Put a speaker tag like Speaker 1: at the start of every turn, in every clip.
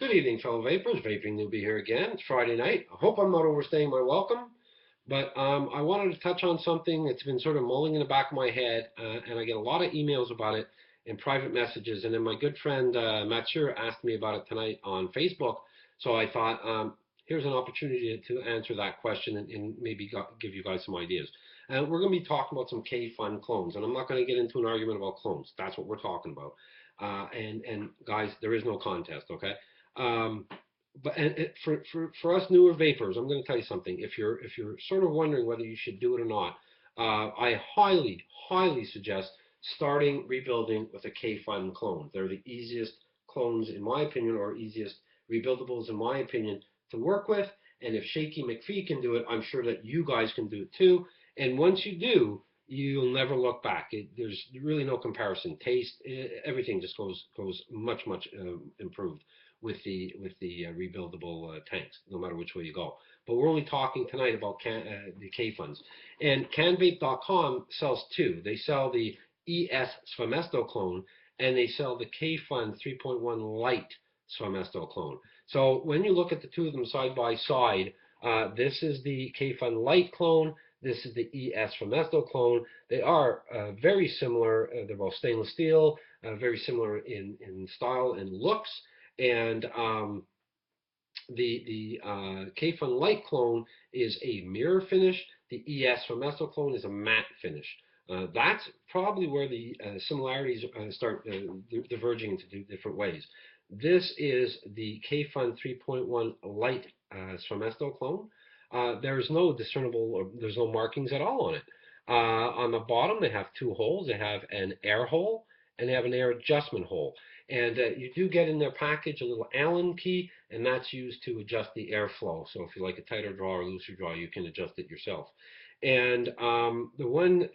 Speaker 1: Good evening, fellow vapors. Vaping will be here again. It's Friday night. I hope I'm not overstaying my welcome, but I wanted to touch on something that's been sort of mulling in the back of my head, and I get a lot of emails about it in private messages. And then my good friend Mathieu asked me about it tonight on Facebook. So I thought, here's an opportunity to answer that question and maybe give you guys some ideas. We're going to be talking about some Kayfun clones, and I'm not going to get into an argument about clones. That's what we're talking about. And guys, there is no contest, okay? Um, but for us newer vapors, I'm going to tell you something. If you're sort of wondering whether you should do it or not, I highly suggest starting rebuilding with a K-Fun clone. They're the easiest clones in my opinion, or easiest rebuildables in my opinion to work with. And if Shaky McPhee can do it, I'm sure that you guys can do it too. And once you do, you'll never look back. There's really no comparison. Taste, everything just goes much improved with the rebuildable tanks, no matter which way you go. But we're only talking tonight about the K funds. And CanVape.com sells two. They sell the ES Sfamesto clone, and they sell the K Fund 3.1 Light Sfamesto clone. So when you look at the two of them side by side, this is the K Fund Light clone. This is the ES Sfamesto clone. They are very similar. They're both stainless steel, very similar in style and looks. And the Kayfun Light clone is a mirror finish. The ES from Meso clone is a matte finish. That's probably where the similarities start diverging into two different ways. This is the Kayfun 3.1 Light Sfamesto clone. There's no discernible, or there's no markings at all on it. On the bottom, they have two holes. They have an air hole and they have an air adjustment hole. And you do get in their package a little Allen key, and that's used to adjust the airflow. So if you like a tighter draw or looser draw, you can adjust it yourself. And the one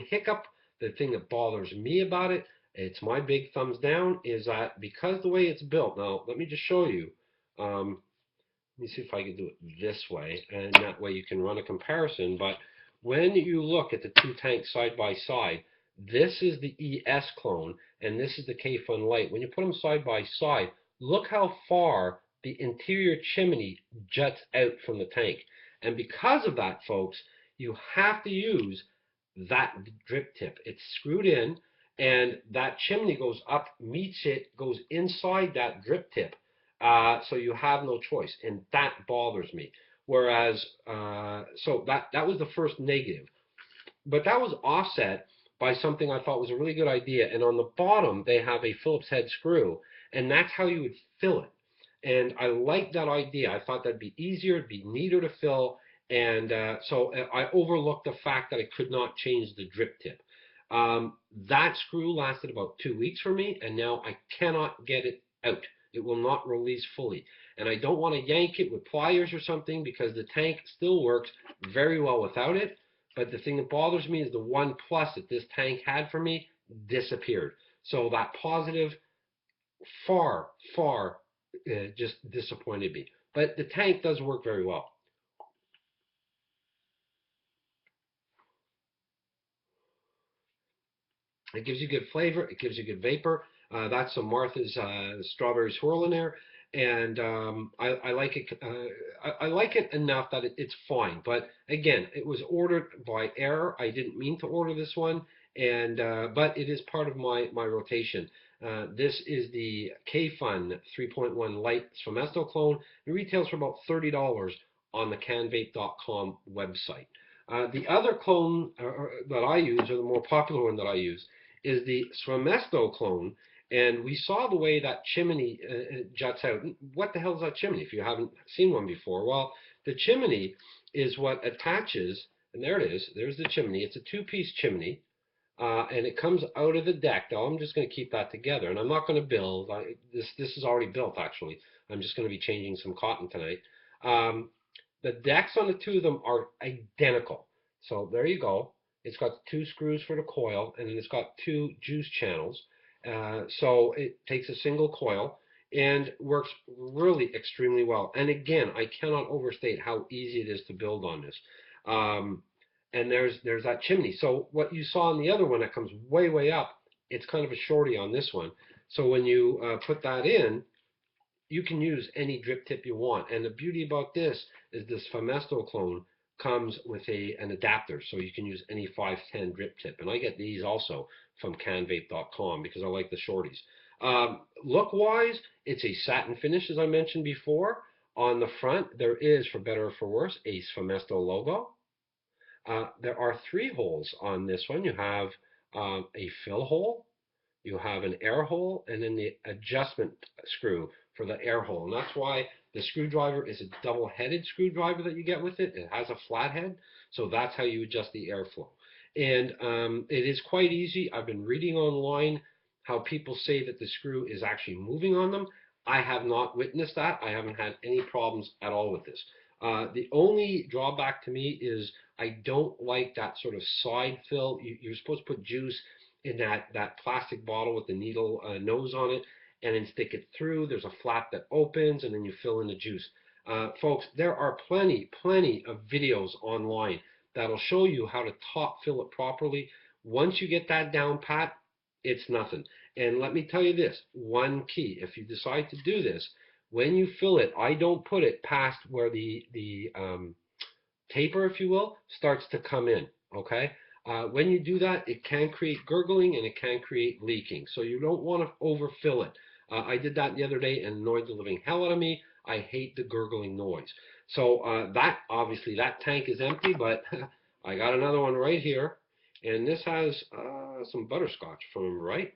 Speaker 1: hiccup, the thing that bothers me about it, it's my big thumbs down, is that because the way it's built, now let me just show you. Let me see if I can do it this way, and that way you can run a comparison. But when you look at the two tanks side by side, this is the ES clone, and this is the K-Fun Light. When you put them side by side, look how far the interior chimney juts out from the tank. And because of that, folks, you have to use that drip tip. It's screwed in, and that chimney goes up, meets it, goes inside that drip tip. So you have no choice, and that bothers me. Whereas, so that was the first negative, but that was offset by something I thought was a really good idea. And on the bottom, they have a Phillips head screw, and that's how you would fill it. And I liked that idea. I thought that'd be easier, it'd be neater to fill, and so I overlooked the fact that I could not change the drip tip. That screw lasted about 2 weeks for me, and now I cannot get it out. It will not release fully. And I don't want to yank it with pliers or something because the tank still works very well without it. But the thing that bothers me is the one plus that this tank had for me disappeared. So that positive far just disappointed me. But the tank does work very well. It gives you good flavor. It gives you good vapor. That's some Martha's strawberry swirl in there, and I like it. I like it enough that it's fine. But again, it was ordered by error. I didn't mean to order this one, and but it is part of my rotation. This is the K-Fun 3.1 Light Sfamesto clone. It retails for about $30 on the CanVape.com website. The other clone that I use, or the more popular one that I use, is the Sfamesto clone, and we saw the way that chimney juts out. What the hell is that chimney if you haven't seen one before? Well, the chimney is what attaches, and there it is, there's the chimney. It's a two-piece chimney, and it comes out of the deck. Now, I'm just going to keep that together, and I'm not going to build. This is already built, actually. I'm just going to be changing some cotton tonight. The decks on the two of them are identical. So there you go. It's got two screws for the coil, and then it's got two juice channels. So it takes a single coil and works really extremely well. And again, I cannot overstate how easy it is to build on this. And there's that chimney. So what you saw on the other one that comes way up, it's kind of a shorty on this one. So when you put that in, you can use any drip tip you want. And the beauty about this is this Femesto clone comes with an adapter, so you can use any 510 drip tip. And I get these also from canvape.com because I like the shorties. Look-wise, it's a satin finish, as I mentioned before. On the front, there is, for better or for worse, a Femesto logo. There are 3 holes on this one. You have a fill hole, you have an air hole, and then the adjustment screw for the air hole. And that's why the screwdriver is a double-headed screwdriver that you get with it. It has a flat head, so that's how you adjust the airflow. And it is quite easy. I've been reading online how people say that the screw is actually moving on them. I have not witnessed that. I haven't had any problems at all with this. The only drawback to me is I don't like that sort of side fill. You're supposed to put juice in that plastic bottle with the needle nose on it and then stick it through. There's a flap that opens and then you fill in the juice. Folks, there are plenty of videos online that'll show you how to top fill it properly. Once you get that down pat, it's nothing. And let me tell you this, one key, if you decide to do this, when you fill it, I don't put it past where the taper, if you will, starts to come in, okay? When you do that, it can create gurgling and it can create leaking. So you don't want to overfill it. I did that the other day and annoyed the living hell out of me. I hate the gurgling noise. So obviously that tank is empty, but I got another one right here. And this has some butterscotch from right.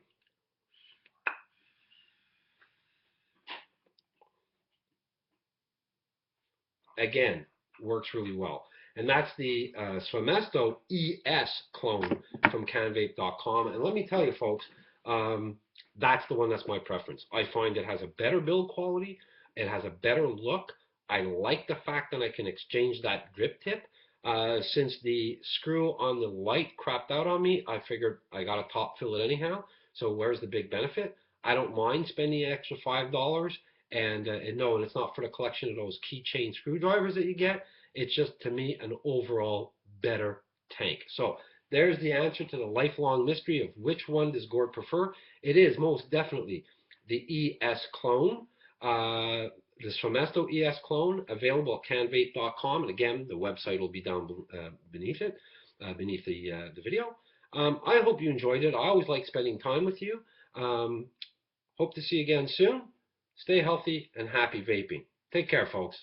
Speaker 1: Again, works really well. And that's the Swamesto ES clone from canvape.com. And let me tell you, folks, that's the one that's my preference. I find it has a better build quality. It has a better look. I like the fact that I can exchange that drip tip. Since the screw on the light crapped out on me, I figured I got to top fill it anyhow. So where's the big benefit? I don't mind spending the extra $5. And no, and it's not for the collection of those keychain screwdrivers that you get. It's just, to me, an overall better tank. So there's the answer to the lifelong mystery of which one does Gord prefer. It is most definitely the ES clone, the Swamesto ES clone, available at canvape.com. And again, the website will be down beneath it, beneath the video. I hope you enjoyed it. I always like spending time with you. Hope to see you again soon. Stay healthy and happy vaping. Take care, folks.